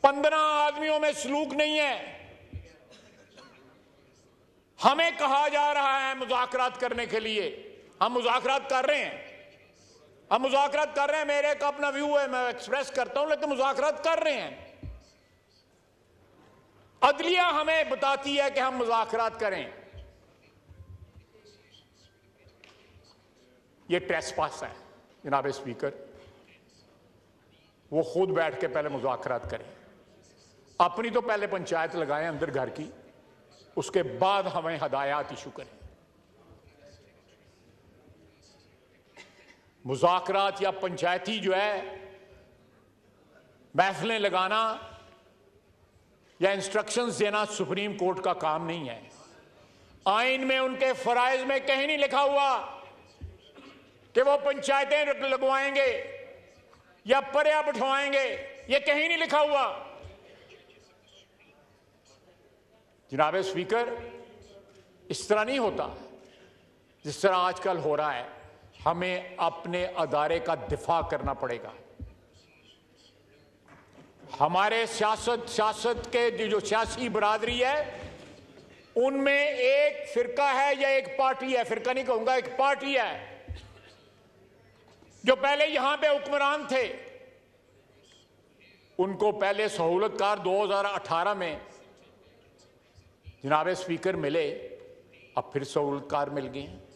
15 आदमियों में सलूक नहीं है। हमें कहा जा रहा है मुज़ाकरात करने के लिए, हम मुज़ाकरात कर रहे हैं, हम मुज़ाकरात कर रहे हैं। मेरे का अपना व्यू है, मैं एक्सप्रेस करता हूं, लेकिन मुज़ाकरात कर रहे हैं। अदलिया हमें बताती है कि हम मुज़ाकरात करें। ये ट्रेसपास है जनाब स्पीकर। वो खुद बैठ के पहले मुज़ाकरात करें, अपनी तो पहले पंचायत लगाएं अंदर घर की, उसके बाद हमें हदायत इशू करें। मुज़ाकरात या पंचायती जो है महफिलें लगाना या इंस्ट्रक्शंस देना सुप्रीम कोर्ट का काम नहीं है। आइन में उनके फराइज में कहीं नहीं लिखा हुआ कि वो पंचायतें लगवाएंगे या पर्या बिठवाएंगे, ये कहीं नहीं लिखा हुआ। जनाब स्पीकर, इस तरह नहीं होता जिस तरह आजकल हो रहा है। हमें अपने अदारे का दिफा करना पड़ेगा। हमारे सियासत के जो सियासी बरादरी है उनमें एक फिरका है या एक पार्टी है, फिरका नहीं कहूंगा, एक पार्टी है जो पहले यहां पे हुक्मरान थे। उनको पहले सहूलतकार 2018 में जनाब स्पीकर मिले, अब फिर सहूलतकार मिल गए हैं।